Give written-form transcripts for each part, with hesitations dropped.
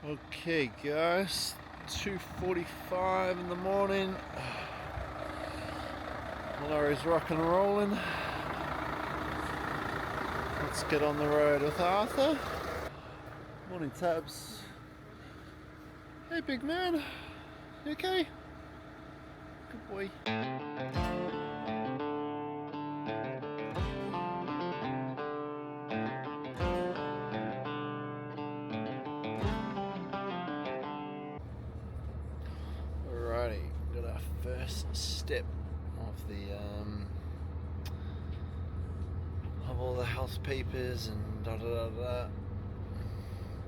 Okay guys, 2:45 in the morning. Lorry's rock and rolling. Let's get on the road with Arthur. Morning Tabs. Hey big man, you okay? Good boy. Alrighty, got our first step of the of all the house papers and da da da da.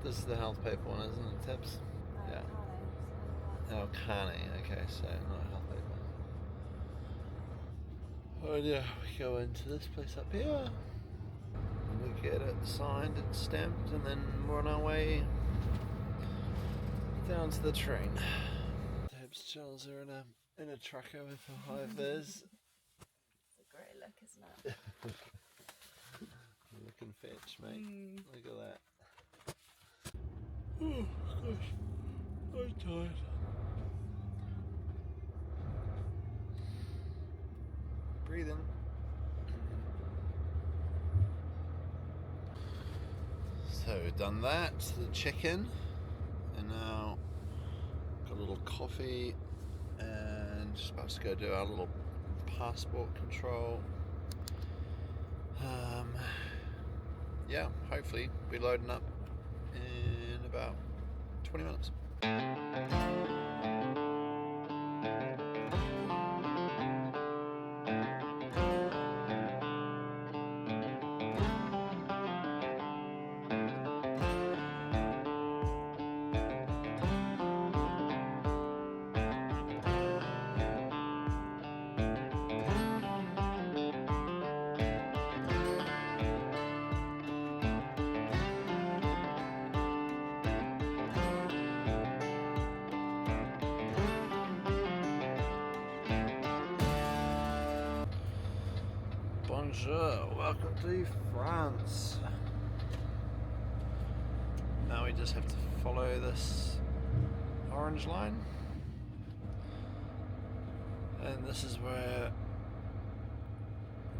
This is the house paper one, isn't it, Tabs? Yeah. Oh, Carney. Okay, so not health paper. Oh yeah, we go into this place up here. We get it signed and stamped, and then we're on our way down to the train. Tabs Charles are in a trucker with a high vis. It's a great look, isn't it? Looking fetch, mate. Look at that. Oh gosh, I'm tired. Breathing. So we've done that, the check-in, and now got a little coffee and just about to go do our little passport control. Yeah, hopefully be loading up in about 20 minutes. Bonjour, welcome to France. Now we just have to follow this orange line, and this is where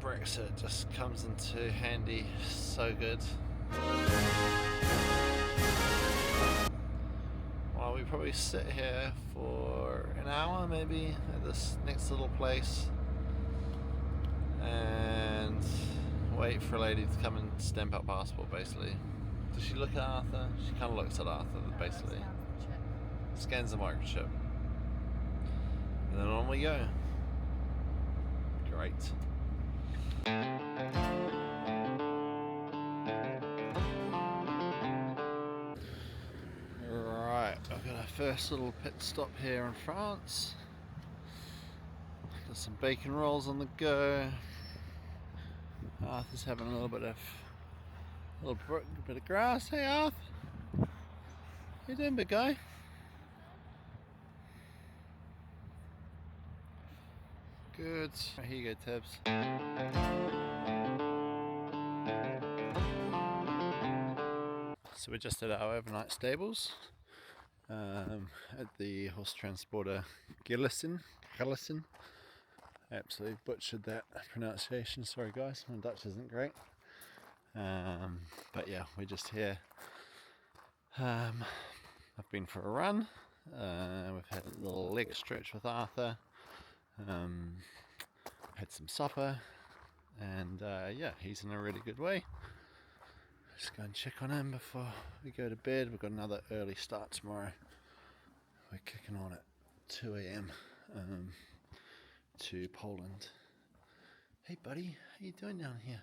Brexit just comes into handy so good. Well, we probably sit here for an hour maybe at this next little place and wait for a lady to come and stamp our passport, basically. Does she look at Arthur? She kind of looks at Arthur, basically. Scans the microchip. And then on we go. Great. Right, I've got our first little pit stop here in France. Got some bacon rolls on the go. Arthur's having a little bit of grass. Hey Arth, how you doing, big guy? Good. Right, here you go, Tabs. So we're just at our overnight stables at the horse transporter Gillissen. I absolutely butchered that pronunciation. Sorry guys, my Dutch isn't great. But yeah, we're just here. I've been for a run. We've had a little leg stretch with Arthur. Had some supper, and yeah, he's in a really good way. Just go and check on him before we go to bed. We've got another early start tomorrow. We're kicking on at 2 a.m. To Poland. Hey buddy, how you doing down here?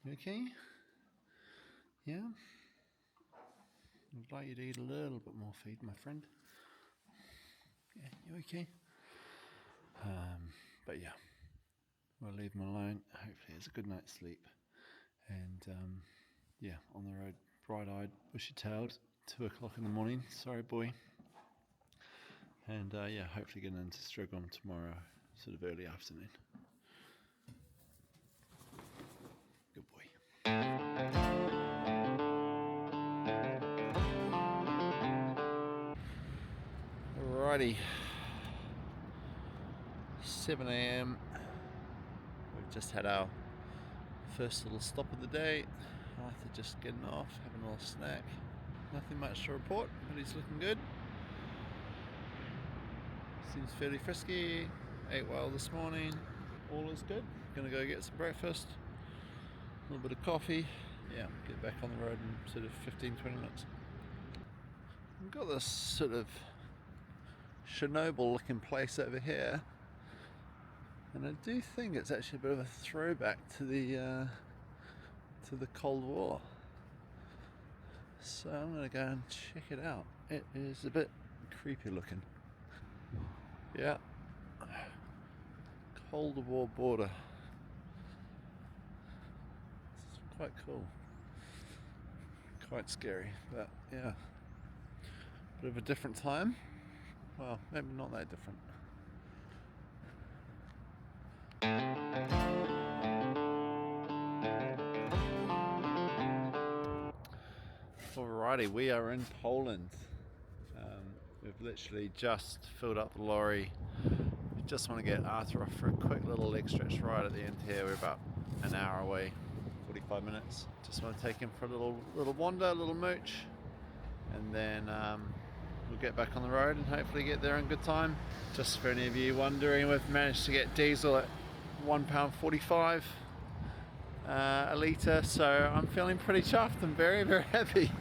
You okay? Yeah? I'd like you to eat a little bit more feed, my friend. Yeah, you okay? But yeah, we'll leave him alone. Hopefully it's a good night's sleep. And yeah, on the road, bright-eyed, bushy-tailed, 2 o'clock in the morning. Sorry, boy. And yeah, hopefully getting into Strigom tomorrow, sort of early afternoon. Good boy. Alrighty, 7 a.m. We've just had our first little stop of the day. Arthur just getting off, having a little snack. Nothing much to report, but he's looking good. Seems fairly frisky. Ate well this morning. All is good. Gonna go get some breakfast. A little bit of coffee. Yeah, get back on the road in sort of 15-20 minutes. We've got this sort of Chernobyl looking place over here, and I do think it's actually a bit of a throwback to the Cold War. So I'm gonna go and check it out. It is a bit creepy looking. Yeah, Cold War border. It's quite cool. Quite scary, but yeah. Bit of a different time. Well, maybe not that different. Alrighty, we are in Poland. We've literally just filled up the lorry. We just want to get Arthur off for a quick little leg stretch ride at the end here. We're about an hour away, 45 minutes. Just want to take him for a little wander, a little mooch, and then we'll get back on the road and hopefully get there in good time. Just for any of you wondering, we've managed to get diesel at £1.45 a litre, so I'm feeling pretty chuffed and very, very happy.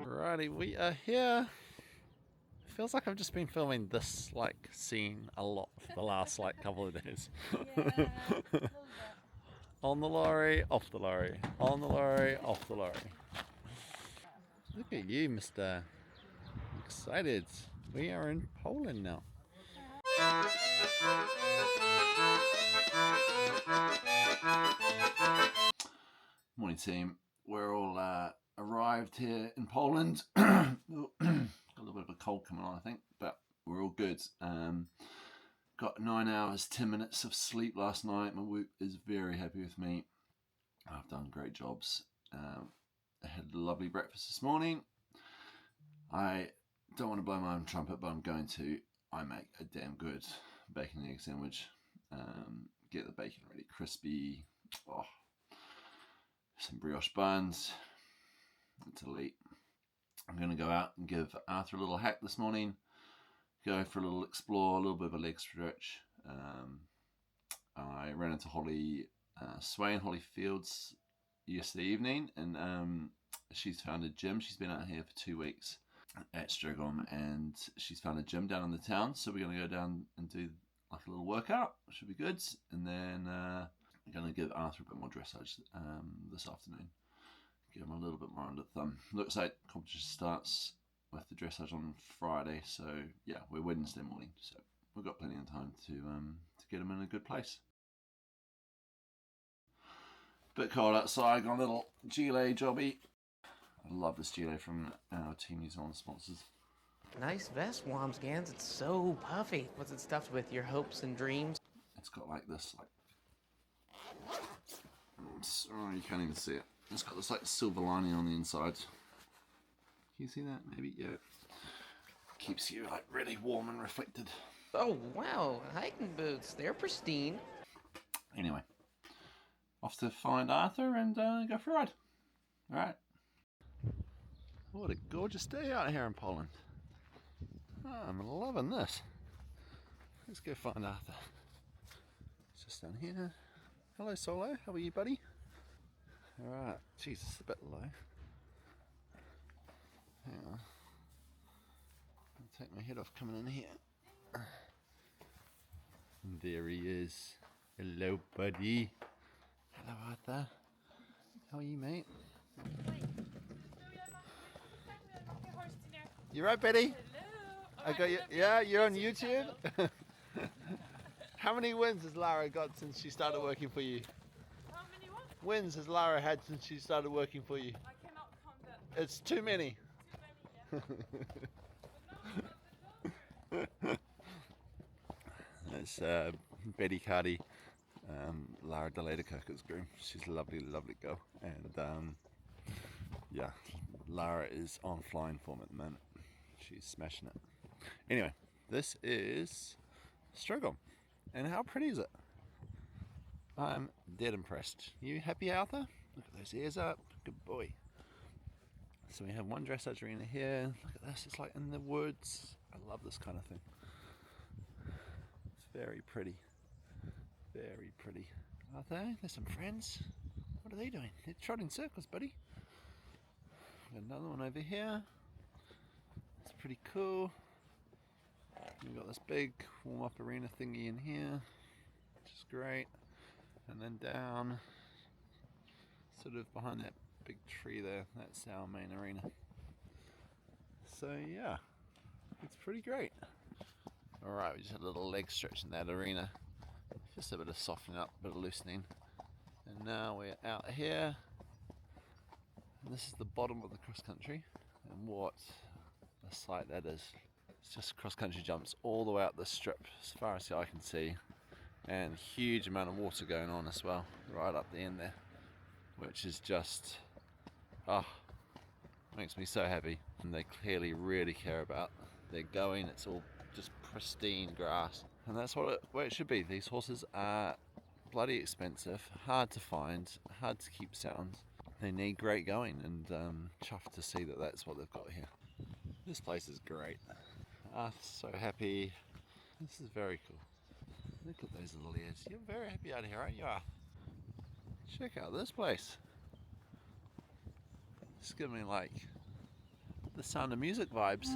Alrighty, we are here. Feels like I've just been filming this scene a lot for the last couple of days. Yeah, On the lorry, off the lorry, on the lorry, off the lorry. Look at you, mister. Excited. We are in Poland now. Morning team. We're all arrived here in Poland. Got a little bit of a cold coming on, I think, but we're all good. Got 9 hours, 10 minutes of sleep last night. My whoop is very happy with me. I've done great jobs. I had a lovely breakfast this morning. I don't want to blow my own trumpet, but I'm going to. I make a damn good bacon and egg sandwich. Get the bacon really crispy. Oh, some brioche buns. It's elite. I'm going to go out and give Arthur a little hack this morning. Go for a little explore, a little bit of a leg stretch. I ran into Holly Swain, Holly Fields, yesterday evening, and she's found a gym. She's been out here for 2 weeks at Strigom, and she's found a gym down in the town. So we're going to go down and do a little workout, which should be good. And then I'm going to give Arthur a bit more dressage this afternoon. Give him a little bit more under the thumb. Looks like competition starts with the dressage on Friday, so yeah, we're Wednesday morning, so we've got plenty of time to get him in a good place. Bit cold outside, got a little gilet jobby. I love this gilet from our Team New Zealand sponsors. Nice vest, Wamsgans. It's so puffy. What's it stuffed with? Your hopes and dreams? It's got this, oh, you can't even see it. It's got this silver lining on the inside. Can you see that? Maybe, yeah. Keeps you really warm and reflected. Oh, wow. Hiking boots. They're pristine. Anyway, off to find Arthur and go for a ride. Alright. What a gorgeous day out here in Poland. Oh, I'm loving this. Let's go find Arthur. It's just down here. Hello, Solo. How are you, buddy? Alright. Jesus, a bit low. Hang on. I'll take my head off coming in here. And there he is. Hello, buddy. Hello, Arthur. How are you, mate? You right, Betty? Hello. I got you. Yeah, you're on YouTube. How many wins has Lara got since she started working for you? How many what? Wins has Lara had since she started working for you? I cannot count that. It's too many. Too many, yeah. That's Betty Cardi, Lara Deledekirk's groom. She's a lovely, lovely girl, and yeah, Lara is on flying form at the moment. She's smashing it. Anyway, this is Struggle, and how pretty is it? I'm dead impressed. You happy, Arthur? Look at those ears up. Good boy. So we have one dressage arena here. Look at this, it's like in the woods. I love this kind of thing. It's very pretty. Very pretty. Arthur, there's some friends. What are they doing? They're trotting circles, buddy. Got another one over here. It's pretty cool. We've got this big warm-up arena thingy in here, which is great. And then down, sort of behind that big tree there, that's our main arena. So yeah, it's pretty great. Alright, we just had a little leg stretch in that arena. Just a bit of softening up, a bit of loosening. And now we're out here. And this is the bottom of the cross country. And what a sight that is. It's just cross country jumps all the way up the strip as far as the eye can see. And huge amount of water going on as well, right up the end there, which is just, makes me so happy. And they clearly really care about their going. It's all just pristine grass, and that's what it should be. These horses are bloody expensive, hard to find, hard to keep sound. They need great going, and chuffed to see that that's what they've got here. This place is great. So happy. This is very cool. Look at those little ears. You're very happy out here, aren't you? Check out this place. It's giving me like the Sound of Music vibes.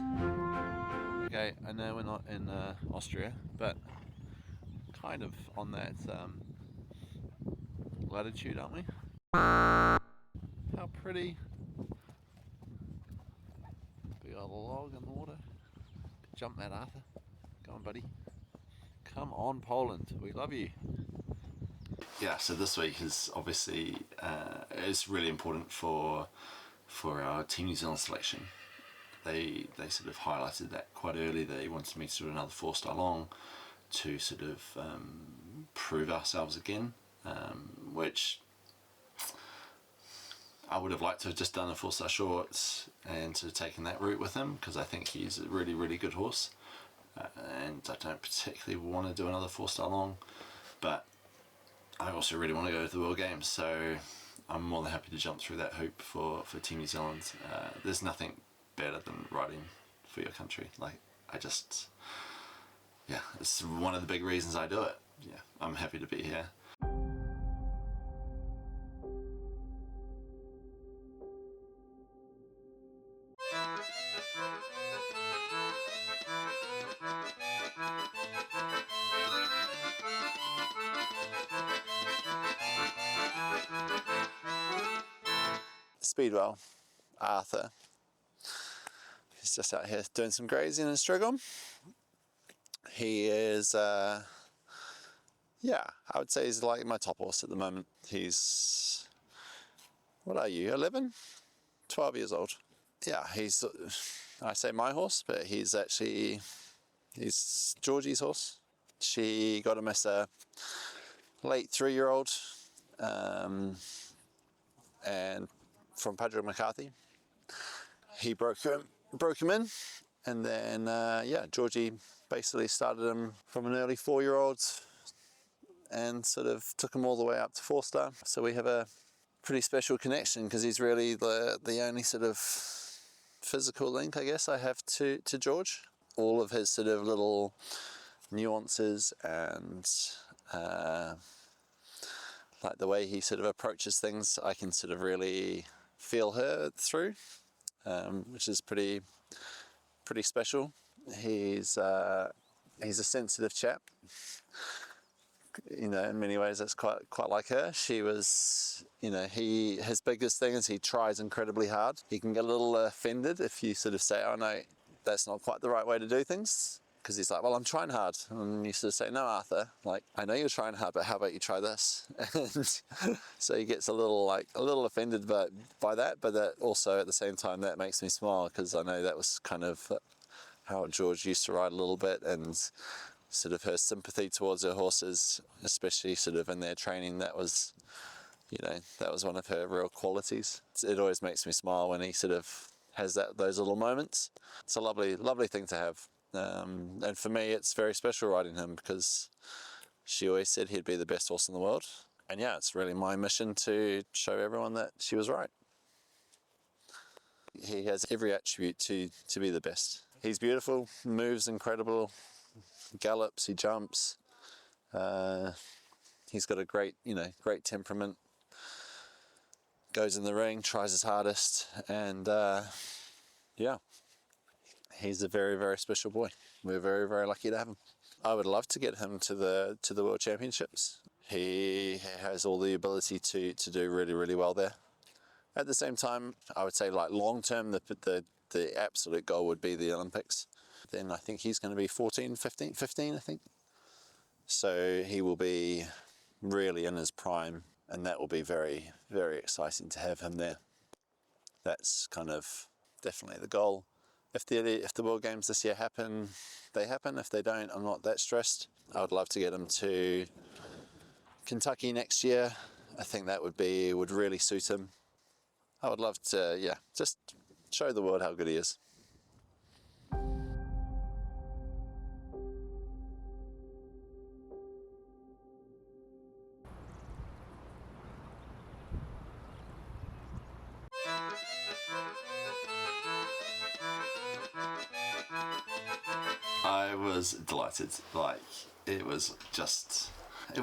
Okay, I know we're not in Austria, but kind of on that latitude, aren't we? How pretty. Big old log in the water. Jump that, Arthur. Go on, buddy. Come on, Poland. We love you. Yeah, so this week is obviously is really important for our Team New Zealand selection. They sort of highlighted that quite early. They wanted me to do another 4-star long to sort of prove ourselves again, which I would have liked to have just done a 4-star short and sort of taken that route with him, because I think he's a really, really good horse. And I don't particularly want to do another 4-star long, but I also really want to go to the World Games, so I'm more than happy to jump through that hoop for Team New Zealand. There's nothing better than riding for your country. Like, yeah, it's one of the big reasons I do it. Yeah, I'm happy to be here. Speedwell, Arthur. He's just out here doing some grazing in Strigom. He is, yeah, I would say he's like my top horse at the moment. He's, what are you, 11? 12 years old. Yeah, he's, I say my horse, but he's Georgie's horse. She got him as a late 3-year-old, and from Padraig McCarthy. He broke him in, and then yeah, Georgie basically started him from an early 4-year-old and sort of took him all the way up to 4-star. So we have a pretty special connection, because he's really the only sort of physical link, I guess, I have to George. All of his sort of little nuances and like the way he sort of approaches things, I can sort of really feel her through, which is pretty special. He's a sensitive chap. You know, in many ways that's quite like her. She was, you know, his biggest thing is he tries incredibly hard. He can get a little offended if you sort of say, oh no, that's not quite the right way to do things, because he's like, well, I'm trying hard, and you sort of say, no, Arthur, like, I know you're trying hard, but how about you try this? And so he gets a little offended by that, but that also at the same time that makes me smile, because I know that was kind of how George used to ride a little bit, and sort of her sympathy towards her horses, especially sort of in their training. That was, that was one of her real qualities. It always makes me smile when he sort of has those little moments. It's a lovely, lovely thing to have. And for me, it's very special riding him because she always said he'd be the best horse in the world. And yeah, it's really my mission to show everyone that she was right. He has every attribute to be the best. He's beautiful, moves incredible, gallops, he jumps. He's got a great temperament. Goes in the ring, tries his hardest, and yeah, he's a very, very special boy. We're very, very lucky to have him. I would love to get him to the World Championships. He has all the ability to do really, really well there. At the same time, I would say like long term, the absolute goal would be the Olympics. Then I think he's going to be 15, I think. So he will be really in his prime, and that will be very, very exciting to have him there. That's kind of definitely the goal. If the World Games this year happen, they happen. If they don't, I'm not that stressed. I would love to get him to Kentucky next year. I think that would really suit him. I would love to, just show the world how good he is. I was delighted. It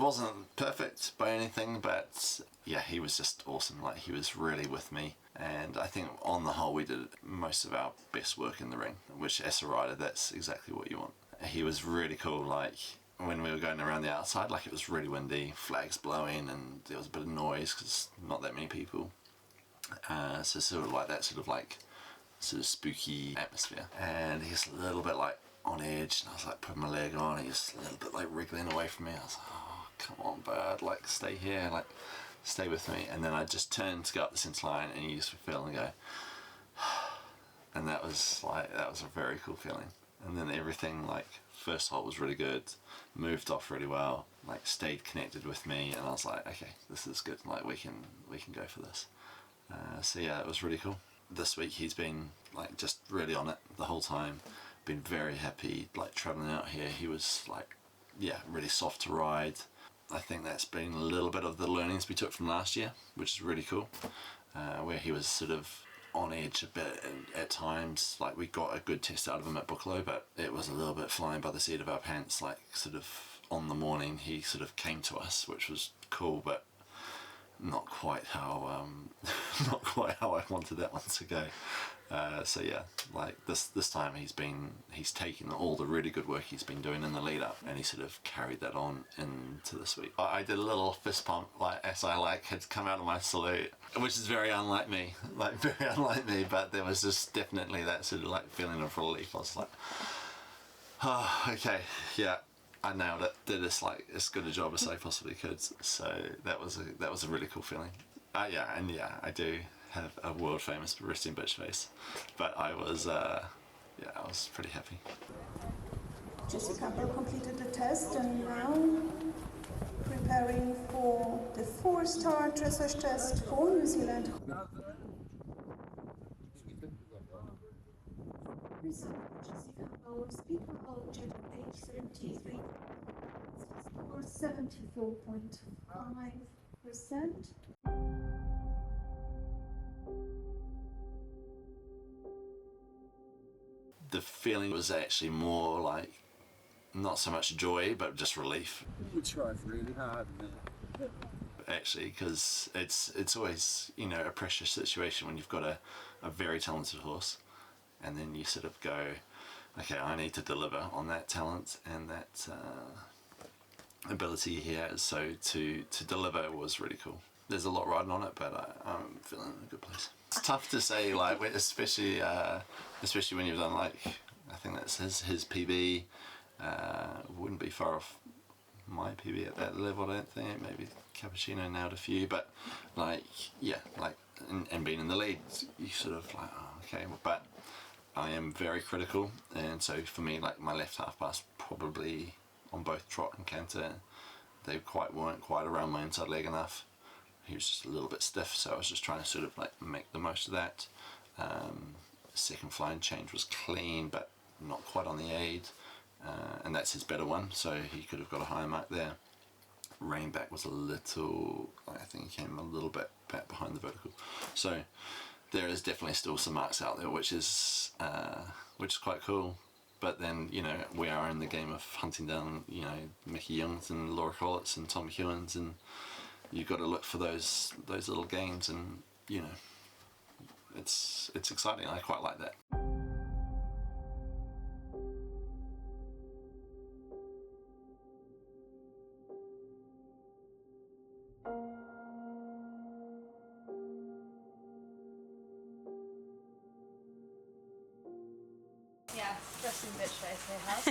wasn't perfect by anything, but yeah, he was just awesome. He was really with me, and I think on the whole we did most of our best work in the ring, which as a rider, that's exactly what you want. He was really cool. When we were going around the outside, it was really windy, flags blowing, and there was a bit of noise because not that many people. So sort of spooky atmosphere, and he's a little bit on edge, and I was putting my leg on, and he was a little bit wriggling away from me. I was oh, come on bird, stay here, stay with me. And then I just turned to go up the centre line, and you just feel and go and that was a very cool feeling. And then everything, first halt was really good, moved off really well, stayed connected with me, and I was okay, this is good, we can go for this. So yeah, it was really cool. This week he's been just really on it the whole time. Been very happy travelling out here. He was really soft to ride. I think that's been a little bit of the learnings we took from last year, which is really cool, where he was sort of on edge a bit at times. We got a good test out of him at Buccleuch, but it was a little bit flying by the seat of our pants. Sort of on the morning he sort of came to us, which was cool, but not quite how I wanted that one to go. So yeah, this time he's taken all the really good work he's been doing in the lead up, and he sort of carried that on into this week. I did a little fist pump as I had come out of my salute, which is very unlike me, but there was just definitely that sort of feeling of relief. I was oh, okay, yeah, I nailed it. Did this as good a job as I possibly could. So that was a really cool feeling. I do have a world famous resting bitch face, but I was pretty happy. Jessica completed the test and now preparing for the 4-star dressage test for New Zealand. Speedwell jet age 73 or 74.5%. The feeling was actually more not so much joy, but just relief. You tried really hard, man. Actually, because it's always a precious situation when you've got a very talented horse, and then you sort of go, okay, I need to deliver on that talent and that ability he has. So to deliver was really cool. There's a lot riding on it, but I'm feeling in a good place. It's tough to say, especially when you've done I think that's his PB. Wouldn't be far off my PB at that level, I don't think. Maybe Cappuccino nailed a few, but and being in the lead, you sort of oh, okay, but I am very critical, and so for me, my left half pass probably on both trot and canter. They weren't quite around my inside leg enough. He was just a little bit stiff, so I was just trying to sort of like make the most of that. Second flying change was clean, but not quite on the aid, and that's his better one, so he could have got a higher mark there. Rein back was a little, I think he came a little bit back behind the vertical. So there is definitely still some marks out there, which is quite cool. But then, you know, we are in the game of hunting down, you know, Mickey Youngs and Laura Colletts and Tom Hewins, and you've got to look for those little gains, and you know, it's exciting. I quite like that. Yeah, resting bitch face here, House.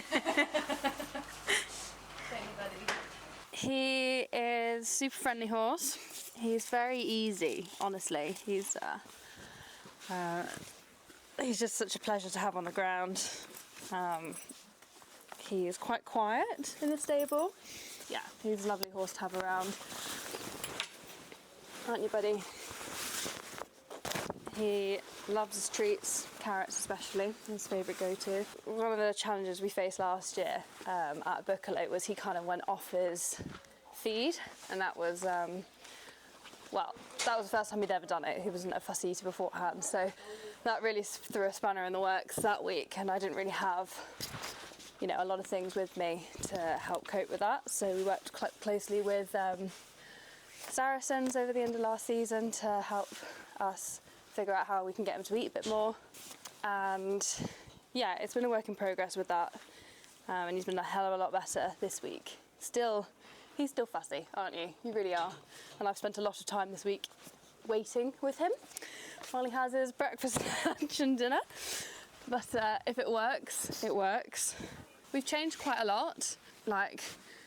He is super friendly horse. He's very easy, honestly. He's just such a pleasure to have on the ground. He is quite quiet in the stable. Yeah, he's a lovely horse to have around. Aren't you, buddy? He loves his treats, carrots especially, his favourite go-to. One of the challenges we faced last year at Buccleuch was he kind of went off his feed, and that was, that was the first time he'd ever done it. He wasn't a fussy eater beforehand, so that really threw a spanner in the works that week, and I didn't really have, you know, a lot of things with me to help cope with that. So we worked closely with Saracens over the end of last season to help us figure out how we can get him to eat a bit more, and yeah, it's been a work in progress with that, and he's been a hell of a lot better this week. He's still fussy, aren't you? You really are. And I've spent a lot of time this week waiting with him while he has his breakfast, lunch and dinner, but if it works, it works. We've changed quite a lot, like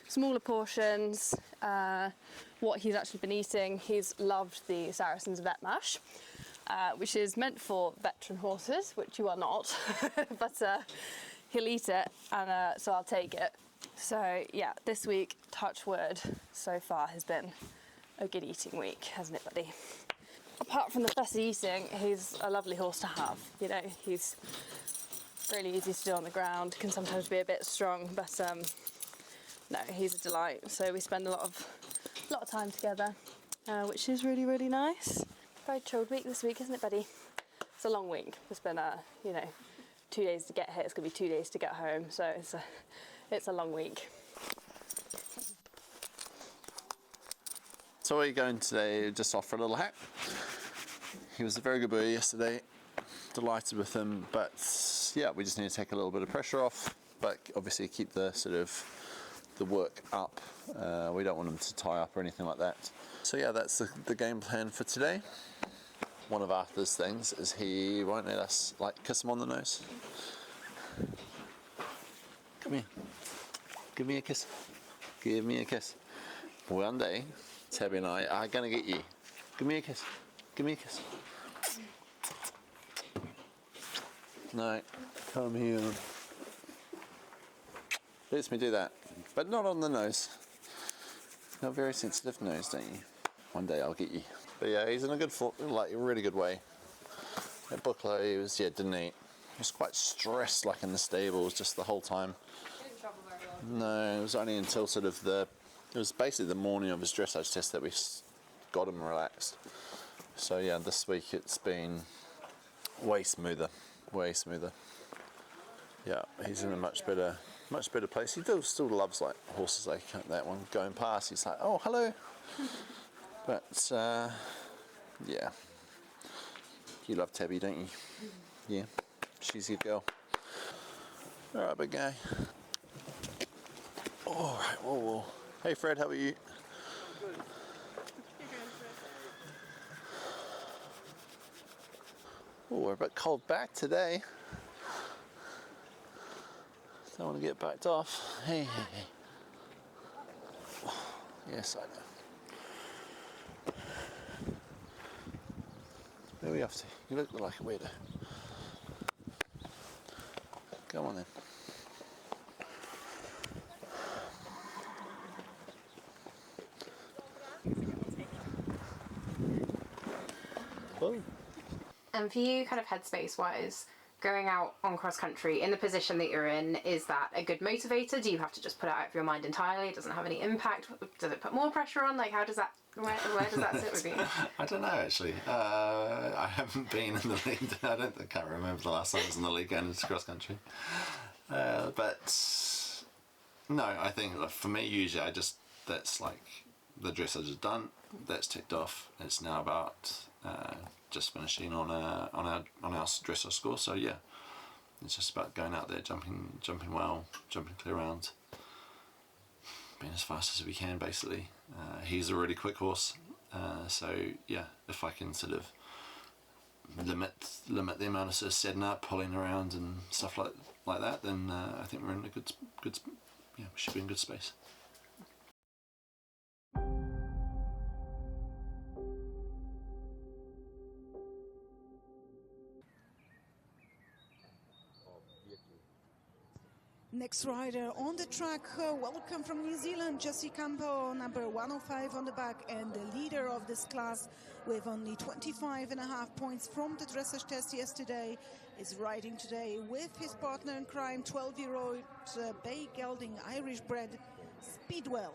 smaller portions, what he's actually been eating. He's loved the Saracens vet mash, which is meant for veteran horses, which you are not, but he'll eat it, and so I'll take it. So yeah, this week, touch wood, so far has been a good eating week, hasn't it, buddy? Apart from the fussy eating, he's a lovely horse to have. You know, he's really easy to do on the ground, can sometimes be a bit strong, but no, he's a delight. So we spend a lot of time together, which is really, really nice. Very chilled week this week, isn't it, buddy? It's a long week. It's been, you know, 2 days to get here. It's going to be 2 days to get home. So it's a long week. So where are you going today? Just off for a little hack. He was a very good boy yesterday. Delighted with him, but yeah, we just need to take a little bit of pressure off, but obviously keep the sort of the work up. We don't want him to tie up or anything like that. So yeah, that's the game plan for today. One of Arthur's things is he won't let us like kiss him on the nose. Come here. Give me a kiss. Give me a kiss. One day, Tabby and I are gonna get you. Give me a kiss. Give me a kiss. No, come here. Lets me do that, but not on the nose. You have a very sensitive nose, don't you? One day I'll get you. But yeah, he's in a good, like a really good way. At Buccleuch, he was, yeah, didn't eat. He was quite stressed, like in the stables, just the whole time. No, it was only until sort of it was basically the morning of his dressage test that we got him relaxed. So yeah, this week it's been way smoother. Yeah, he's in a much better place. He still loves like horses like that one going past. He's like, oh, hello. But yeah, you love Tabby, don't you? Yeah, she's your girl. All right, big guy. All right, whoa. Hey, Fred, how are you? Oh, we're a bit cold back today. Don't want to get backed off. Hey. Yes, I know. Where are we off to? You look like a weirdo. Go on then. And for you, kind of headspace wise, going out on cross country in the position that you're in, is that a good motivator? Do you have to just put it out of your mind entirely? It doesn't have any impact? Does it put more pressure on? Like, how does that, where does that sit with you? I don't know, actually. I haven't been in the league. I can't remember the last time I was in the league going into cross country. But no, I think for me, usually that's like the dressage is done. That's ticked off. It's now about just finishing on our dressage score. So yeah, it's just about going out there, jumping well, jumping clear round, being as fast as we can. Basically, he's a really quick horse. So yeah, if I can sort of limit the amount of sort of setting up, pulling around and stuff like that, then I think we're in a good we should be in good space. Next rider on the track, welcome from New Zealand, Jessie Campbell, number 105 on the back, and the leader of this class with only 25.5 points from the dressage test yesterday, is riding today with his partner in crime, 12-year-old bay gelding Irish bred Speedwell.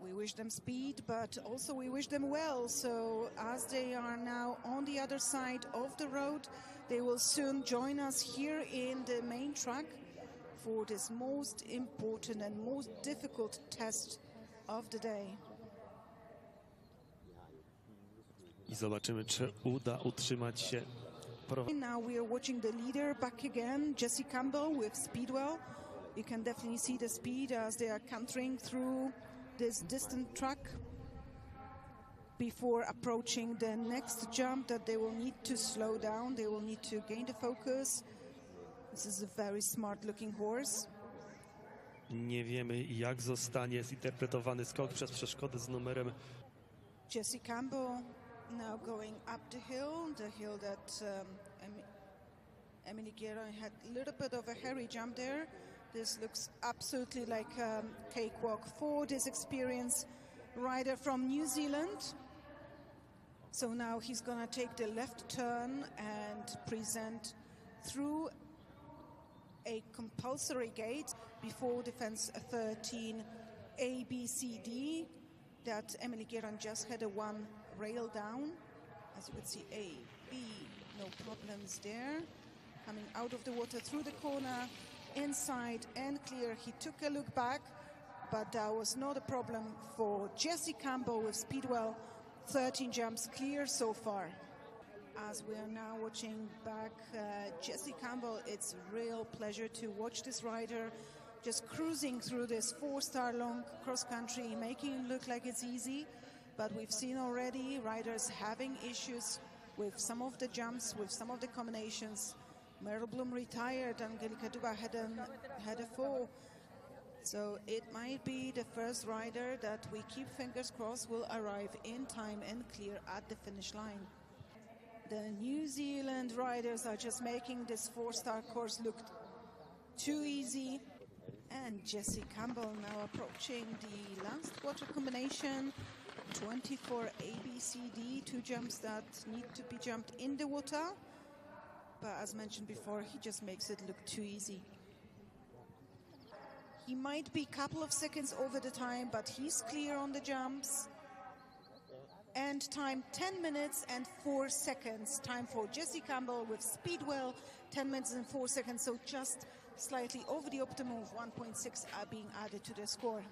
We wish them speed, but also we wish them well. So as they are now on the other side of the road, they will soon join us here in the main track for this most important and most difficult test of the day. I zobaczymy, czy uda utrzymać się. Now we are watching the leader back again, Jessie Campbell with Speedwell. You can definitely see the speed as they are cantering through this distant track before approaching the next jump that they will need to slow down. They will need to gain the focus. This is a very smart-looking horse. Nie wiemy, jak zostanie zinterpretowany skok przez przeszkodę z numerem. Jessie Campbell now going up the hill that Emily Guerra had a little bit of a hairy jump there. This looks absolutely like a cakewalk for this experienced rider from New Zealand. So now he's gonna take the left turn and present through a compulsory gate before the fence 13 ABCD that Emily Guerin just had a one rail down. As you would see, A, B, no problems there. Coming out of the water through the corner, inside and clear. He took a look back, but that was not a problem for Jessie Campbell with Speedwell. 13 jumps clear so far. As we are now watching back Jessie Campbell, it's a real pleasure to watch this rider just cruising through this 4-star long cross country, making it look like it's easy. But we've seen already riders having issues with some of the jumps, with some of the combinations. Meryl Bloom retired, Angelika Duba had a fall. So it might be the first rider that we keep fingers crossed will arrive in time and clear at the finish line. The New Zealand riders are just making this 4-star course look too easy. And Jessie Campbell now approaching the last quarter combination. 24 ABCD, 2 jumps that need to be jumped in the water. But as mentioned before, he just makes it look too easy. He might be a couple of seconds over the time, but he's clear on the jumps. And time 10 minutes and 4 seconds. Time for Jessie Campbell with Speedwell, 10 minutes and 4 seconds. So just slightly over the optimum of 1.6 are being added to the score.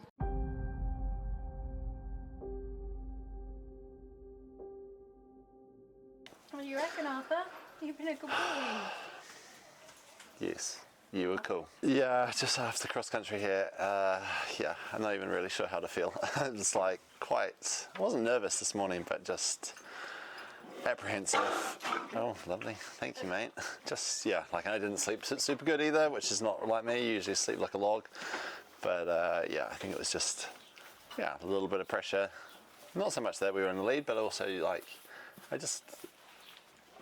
What do you reckon, Arthur? You've been a good boy. Yes, you were cool. Yeah, just after cross country here, yeah, I'm not even really sure how to feel. I was like I wasn't nervous this morning, but just apprehensive. Oh, lovely. Thank you, mate. Just, yeah, like I didn't sleep super good either, which is not like me. I usually sleep like a log. But yeah, I think it was just, yeah, a little bit of pressure. Not so much that we were in the lead, but also like,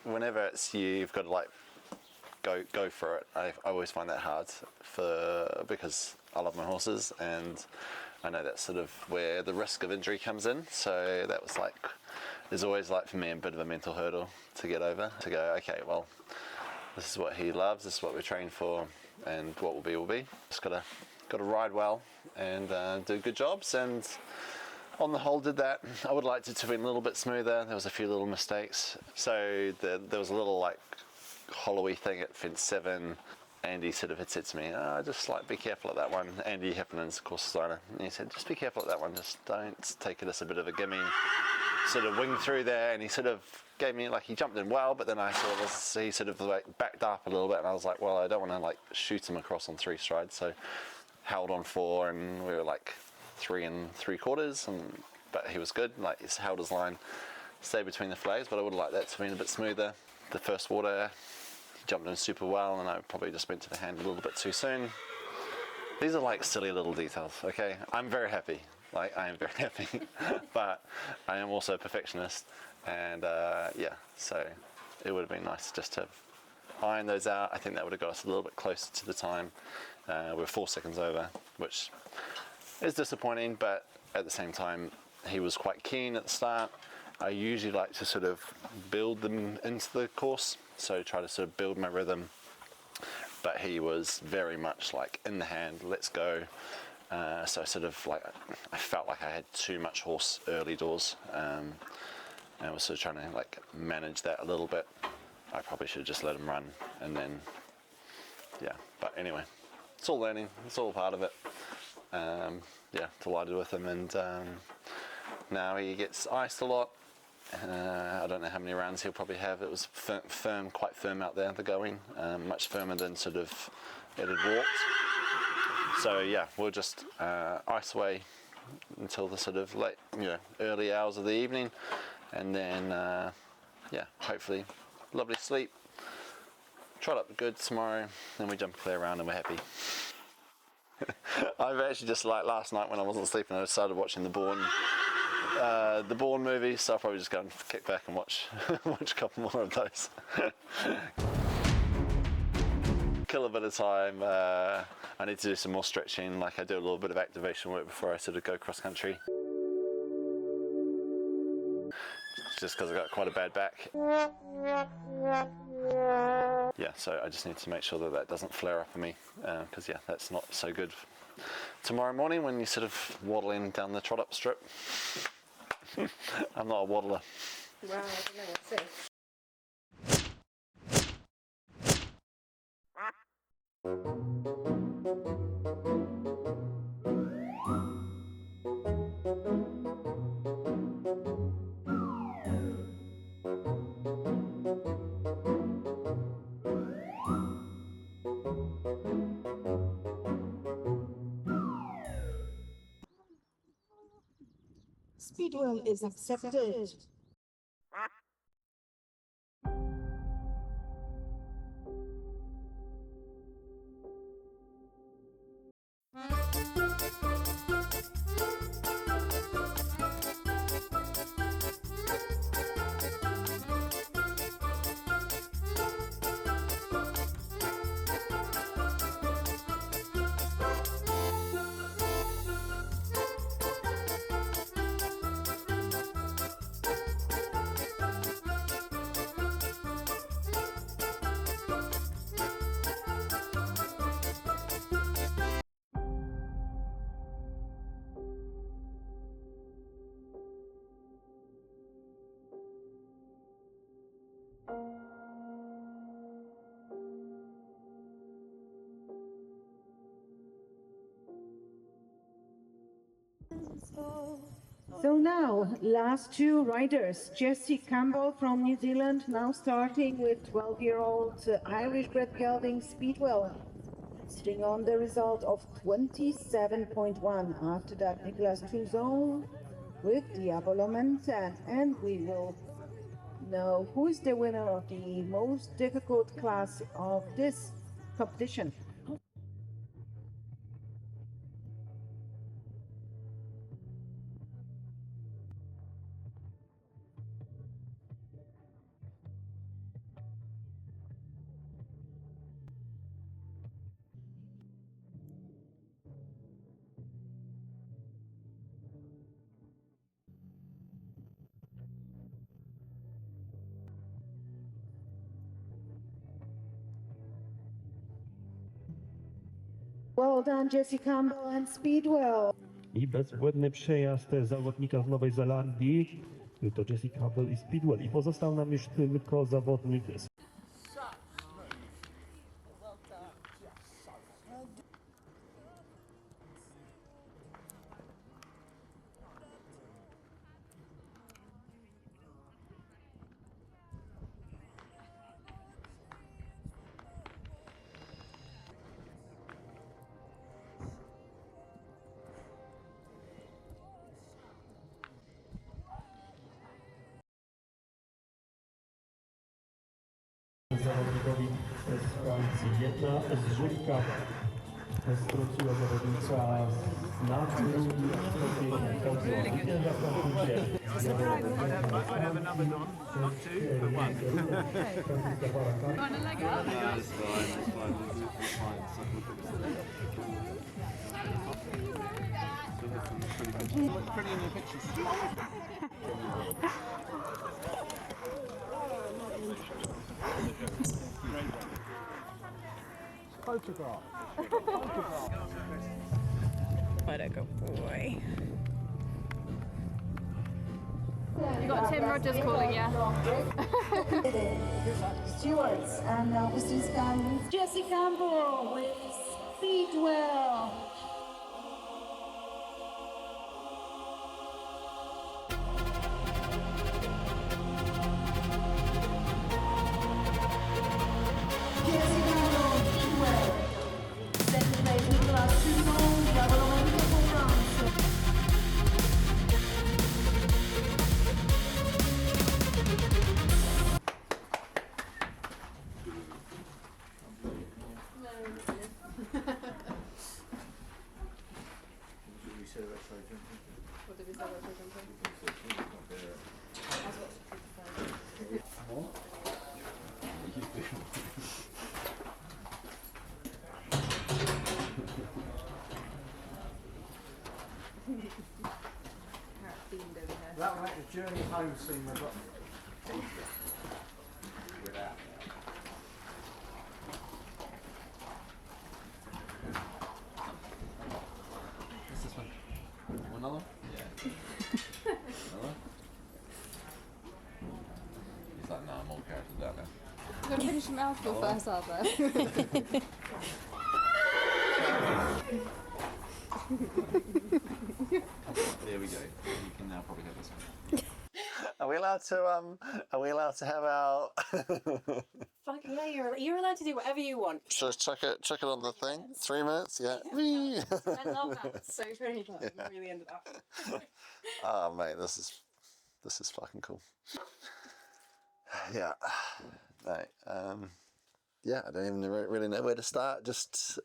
whenever it's you've got to like go for it. I always find that hard because I love my horses, and I know that's sort of where the risk of injury comes in. So that was like is always like for me a bit of a mental hurdle to get over. To go, okay, well, this is what he loves, this is what we're trained for, and what will be will be. Just gotta ride well and do good jobs, and on the whole did that. I would like it to have been a little bit smoother. There was a few little mistakes. So there was a little like hollowy thing at fence 7. Andy sort of had said to me, just like be careful at that one. Andy Hippinen's course designer. And he said, just be careful at that one. Just don't take it as a bit of a gimme. Sort of wing through there, and he sort of gave me, like, he jumped in well, but then he sort of like backed up a little bit, and I was like, well, I don't want to like shoot him across on 3 strides. So held on 4, and we were like 3 3/4, but he was good. Like, he's held his line, stayed between the flags, but I would have liked that to have been a bit smoother. The first water, he jumped in super well, and I probably just went to the hand a little bit too soon. These are like silly little details, okay? I'm very happy, like I am very happy, but I am also a perfectionist, and yeah, so it would have been nice just to iron those out. I think that would have got us a little bit closer to the time. We're 4 seconds over, which is disappointing, but at the same time, he was quite keen at the start. I usually like to sort of build them into the course, so try to sort of build my rhythm, but he was very much like in the hand, let's go. So sort of like, I felt like I had too much horse early doors, and I was sort of trying to like manage that a little bit. I probably should have just let him run, and then, yeah, but anyway, it's all learning, it's all part of it. Yeah, delighted with him, and now he gets iced a lot. I don't know how many rounds he'll probably have. It was firm, quite firm out there, the going, much firmer than sort of it had walked. So yeah, we'll just ice away until the sort of late, early hours of the evening, and then yeah, hopefully lovely sleep. Trot up good tomorrow, then we jump a clear round and we're happy. I've actually just, like last night when I wasn't sleeping, I started watching the Bourne movie, so I'll probably just go and kick back and watch watch a couple more of those. Kill a bit of time. I need to do some more stretching, like I do a little bit of activation work before I sort of go cross country. Just because I've got quite a bad back. Yeah, so I just need to make sure that that doesn't flare up on me, because yeah, that's not so good tomorrow morning when you're sort of waddling down the trot up strip. I'm not a waddler. Well, I don't know, let's see. Speedwell is accepted. So now, last 2 riders. Jessie Campbell from New Zealand, now starting with 12-year-old Irish-bred gelding Speedwell, sitting on the result of 27.1. After that, Nicolas Touzon with Diabolo Mantan, and we will know who is the winner of the most difficult class of this competition. Well done, Jessie Campbell and Speedwell. I bezbłędny przejazd zawodnika z Nowej Zelandii to Jessie Campbell i Speedwell. I pozostał nam już tylko zawodnik zawodnikowi z Francji. Jedna zrzutka zwróciła zawodnika na drugi Let it go, boy. You got Tim Rogers calling you. Stewards, and now this is Jessie Campbell with Speedwell. Jessie Campbell, Speedwell. Second place, Nicolas Simon, Diabolomento for France. That'll make the journey home seem a lot without. What's this one? Another one? Yeah. Another one? He's like, no, more characters down there. I'm going to finish your mouthful first, Arthur. There we go. You can now probably have this one. Are we allowed to have our Fuck yeah, you're allowed to do whatever you want. so chuck it on the thing? 3 minutes, yeah. I love that. It's so pretty. You really ended up. Oh mate, this is fucking cool. Yeah. Right. Yeah, I don't even really know where to start. Just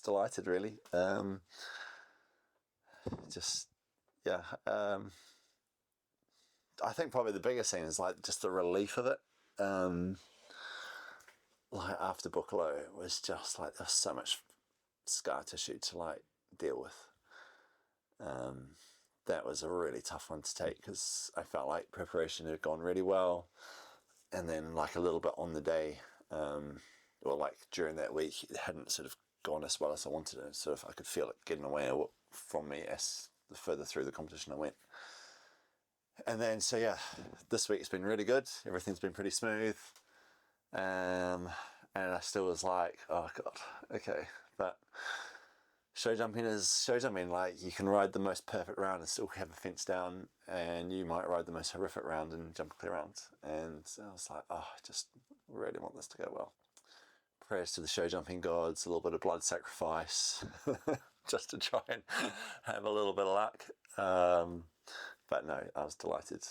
delighted, really. Yeah. I think probably the biggest thing is like just the relief of it. Like after Buccalo, it was just like there's so much scar tissue to like deal with. That was a really tough one to take because I felt like preparation had gone really well, and then like a little bit on the day, or like during that week, it hadn't sort of gone as well as I wanted it. Sort of I could feel it getting away from me as the further through the competition I went. And then so yeah, this week's been really good. Everything's been pretty smooth, and I still was like, oh god, okay, but show jumping is show jumping. Like you can ride the most perfect round and still have a fence down, and you might ride the most horrific round and jump a clear round. And I was like, oh, I just really want this to go well. Prayers to the show jumping gods, a little bit of blood sacrifice, just to try and have a little bit of luck. But no, I was delighted.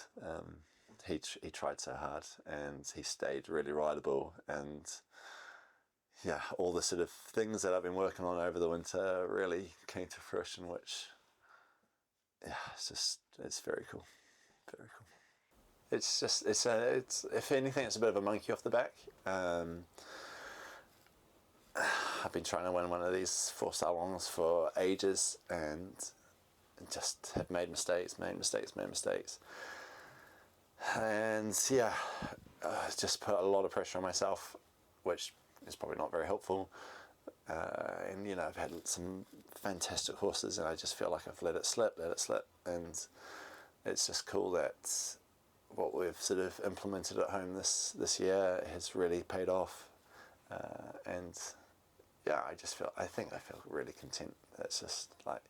He tried so hard, and he stayed really rideable, and yeah, all the sort of things that I've been working on over the winter really came to fruition, which yeah, it's very cool, very cool. It's if anything, it's a bit of a monkey off the back. I've been trying to win one of these 4 salons for ages, and just have made mistakes, and yeah, just put a lot of pressure on myself, which is probably not very helpful. And I've had some fantastic horses, and I just feel like I've let it slip, and it's just cool that what we've sort of implemented at home this year has really paid off, and yeah, I think I feel really content. It's just like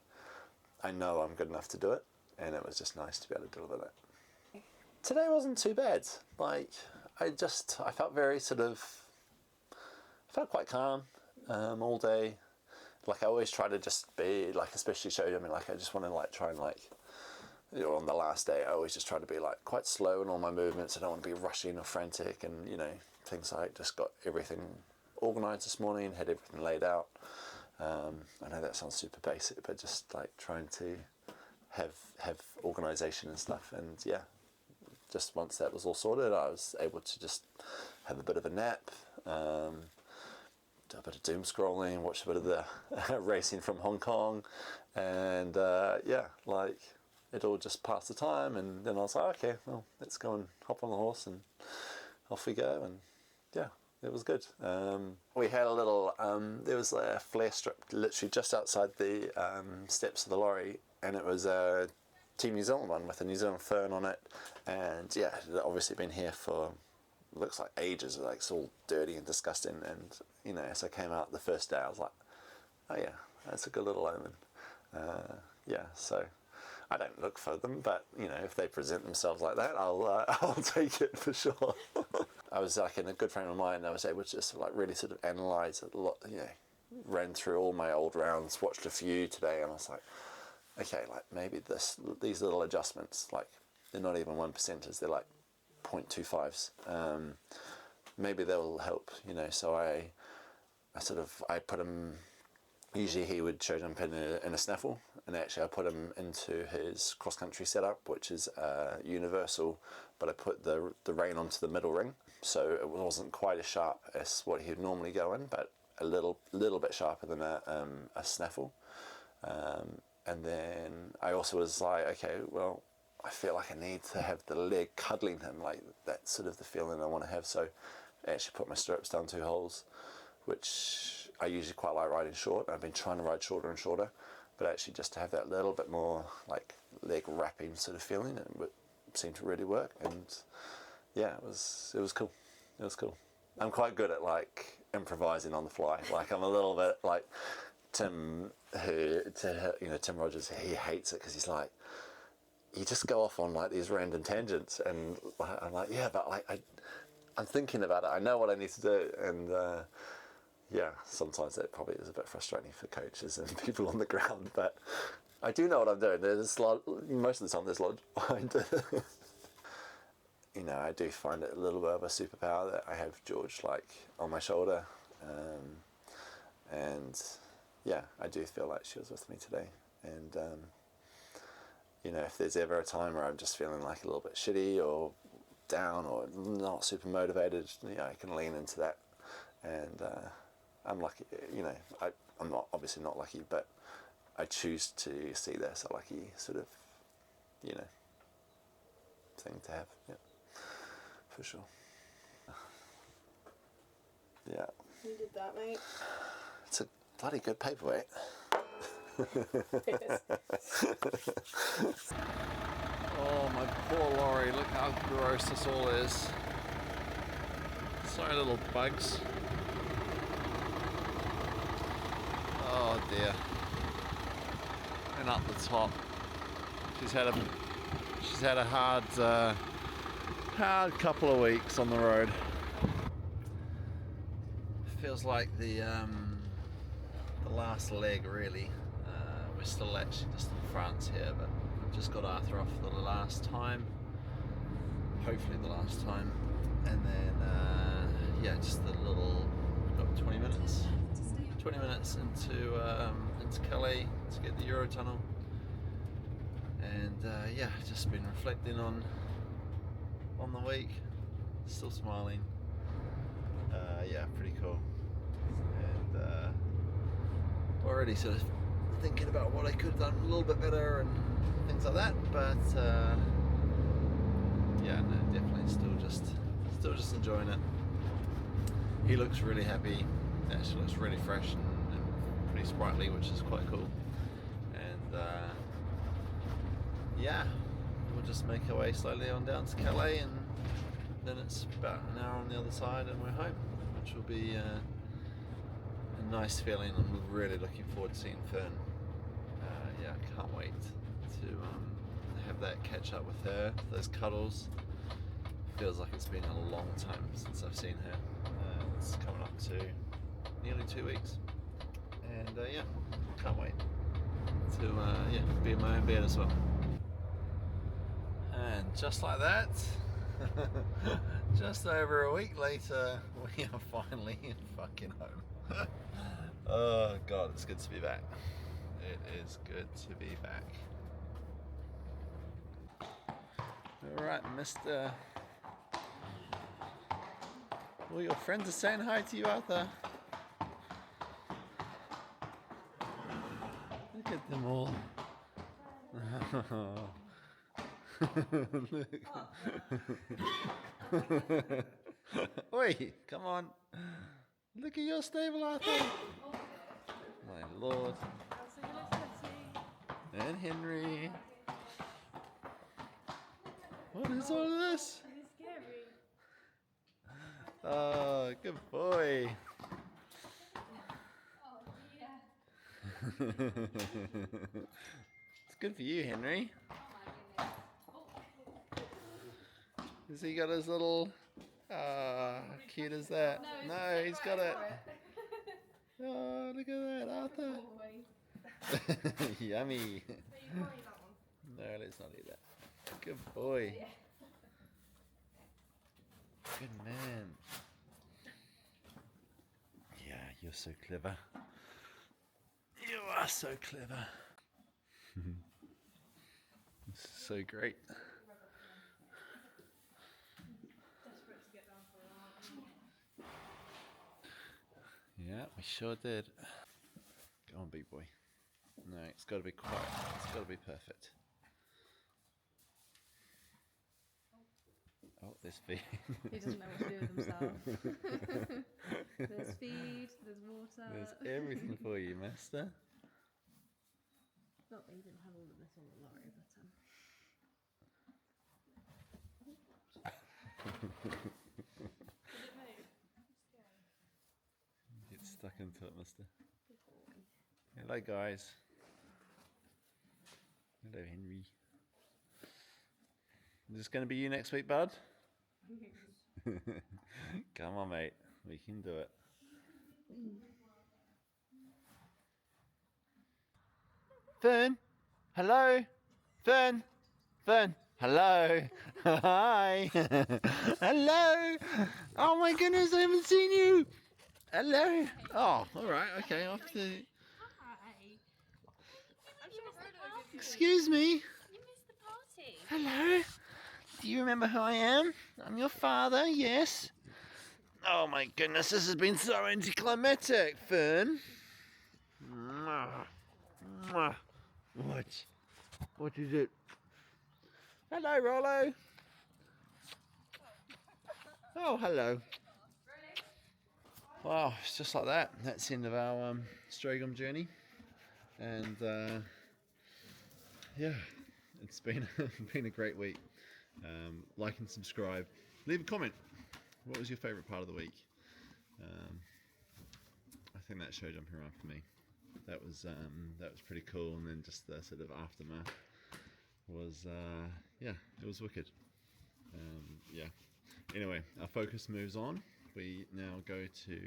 I know I'm good enough to do it, and it was just nice to be able to deliver that. Today wasn't too bad. Like I felt very felt quite calm all day. Like I always try to just be like, especially show you. I mean, like I just want to like try and like, on the last day, I always just try to be like quite slow in all my movements. I don't want to be rushing or frantic, and things like just got everything organised this morning, had everything laid out. I know that sounds super basic, but just like trying to have organisation and stuff. And yeah, just once that was all sorted, I was able to just have a bit of a nap, do a bit of doom scrolling, watch a bit of the racing from Hong Kong, and yeah, like it all just passed the time. And then I was like, okay, well, let's go and hop on the horse, and off we go. And yeah, it was good. We had a little, there was a flare strip literally just outside the steps of the lorry, and it was a Team New Zealand one with a New Zealand fern on it. And yeah, it had obviously been here for, looks like ages, like it's all dirty and disgusting. And as I came out the first day, I was like, oh yeah, that's a good little omen. Yeah, so I don't look for them, but if they present themselves like that, I'll take it for sure. I was like in a good frame of mind. I was able to just like really sort of analyse a lot. Ran through all my old rounds, watched a few today, and I was like, okay, like maybe these little adjustments, like they're not even 1%ers, they're like 0.25s. Maybe they'll help. So I put him. Usually he would show jump in a snaffle, and actually I put him into his cross-country setup, which is universal, but I put the rein onto the middle ring, so it wasn't quite as sharp as what he'd normally go in, but a little bit sharper than a snaffle. And then I also was like, okay, well, I feel like I need to have the leg cuddling him, like that's sort of the feeling I want to have. So I actually put my stirrups down 2 holes, which I usually quite like riding short. I've been trying to ride shorter and shorter, but actually just to have that little bit more like leg wrapping sort of feeling, it seemed to really work. And yeah, it was cool. It was cool. I'm quite good at like improvising on the fly. Like I'm a little bit like Tim Rogers. He hates it because he's like, you just go off on like these random tangents, and I'm like, yeah, but like I'm thinking about it. I know what I need to do, and yeah, sometimes that probably is a bit frustrating for coaches and people on the ground. But I do know what I'm doing. Most of the time, there's a lot behind it. I do find it a little bit of a superpower that I have George like on my shoulder, and yeah, I do feel like she was with me today. And if there's ever a time where I'm just feeling like a little bit shitty or down or not super motivated, I can lean into that. And I'm lucky, I'm not obviously not lucky, but I choose to see that as a lucky sort of, thing to have. Yeah, for sure. Yeah. You did that, mate. It's a bloody good paperweight. Oh, my poor lorry, look how gross this all is. Sorry, little bugs. Oh dear. And up the top. She's had a hard couple of weeks on the road. Feels like the last leg really. We're still actually just in France here, but we've just got Arthur off for the last time. Hopefully the last time. And then yeah, just the little, we've got 20 minutes into Calais to get the Eurotunnel. And yeah, just been reflecting on the week. Still smiling. Yeah, pretty cool. And already sort of thinking about what I could have done a little bit better and things like that, but yeah, no, definitely still just enjoying it. He looks really happy, it actually looks really fresh and pretty sprightly, which is quite cool. And yeah, we'll just make our way slowly on down to Calais, and then it's about an hour on the other side and we're home, which will be a nice feeling. I'm really looking forward to seeing Fern. Yeah, I can't wait to have that catch up with her, those cuddles. Feels like it's been a long time since I've seen her. It's coming up to nearly 2 weeks, and yeah, can't wait to yeah, be in my own bed as well. And just like that, just over a week later, we are finally fucking home. Oh god, it's good to be back. It is good to be back. Alright, Mr. All your friends are saying hi to you, Arthur. Look at them all. Look. Oi, come on. Look at your stable, Arthur. My lord. And Henry. What is all this? Oh, good boy. It's good for you, Henry. Has he got his little... Ah, how cute is that? No, he's got it. Oh, look at that, Arthur. Yummy. No, let's not eat that. Good boy. Good man. Yeah, you're so clever. You are so clever. This is so great. Yeah, we sure did. Go on, big boy. No, it's got to be quiet. It's got to be perfect. Oh, there's feed. He doesn't know what to do with himself. There's feed, there's water. There's everything for you, master. Not that he didn't have all of this on the lorry, but Get stuck into it, mister. Hello, guys. Hello, Henry. Is this going to be you next week, bud? Come on, mate. We can do it. Fern? Hello? Fern? Fern? Hello? Hi? Hello? Oh my goodness, I haven't seen you! Hello? Oh, alright, okay. I'll have to... Excuse me? you missed the party. Hello? Do you remember who I am? I'm your father, yes. Oh my goodness, this has been so anticlimactic, Fern. Mwah. Mwah. What is it? Hello, Rollo. Oh, hello. Wow, it's just like that. That's the end of our Stragom journey. And yeah, it's been been a great week. Like and subscribe. Leave a comment. What was your favourite part of the week? I think that show jumping around for me. That was pretty cool. And then just the sort of aftermath was yeah, it was wicked. Yeah. Anyway, our focus moves on. We now go to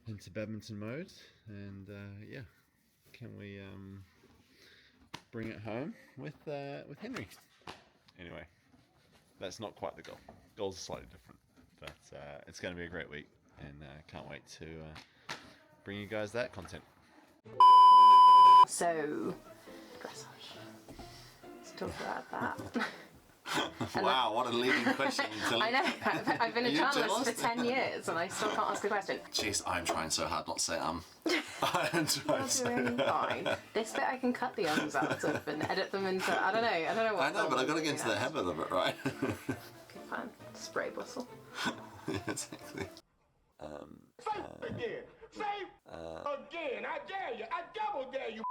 into badminton mode, and yeah, can we bring it home with Henry? Anyway, that's not quite the goal. Goals are slightly different, but it's going to be a great week, and can't wait to bring you guys that content. So, dressage. Let's talk about that. Wow, what a leading question. I know, I've been a journalist for 10 years and I still can't ask a question. Jeez, I'm trying so hard not to say I'm trying so Doing fine. This bit I can cut the ums out of and edit them into, I don't know what. I know, but I've got to get into the habit of it, right? Okay, fine. Spray whistle. Yeah, exactly. Say again. Say again. I dare you. I double dare you.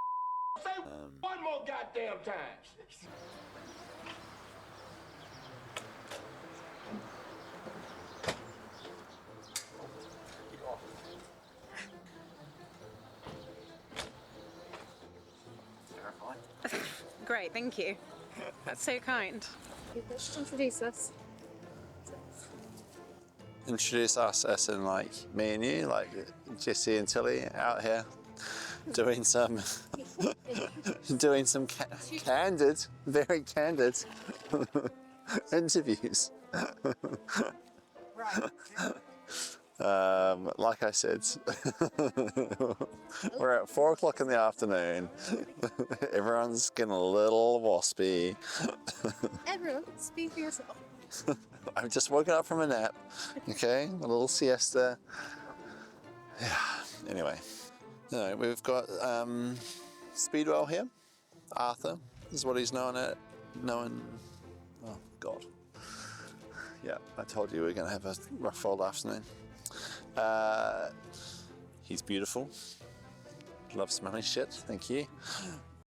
Say one more goddamn time. Great, thank you. That's so kind. Just introduce us. Introduce us as in like me and you, like Jesse and Tilly out here doing some candid, very candid interviews. Right. Like I said, we're at 4 o'clock in the afternoon. Everyone's getting a little waspy. Everyone, speak for yourself. I've just woken up from a nap, okay? A little siesta. Yeah, anyway. No, we've got Speedwell here. Arthur is what he's known. Oh, God. Yeah, I told you we were going to have a rough old afternoon. He's beautiful. Loves smelly shit, thank you.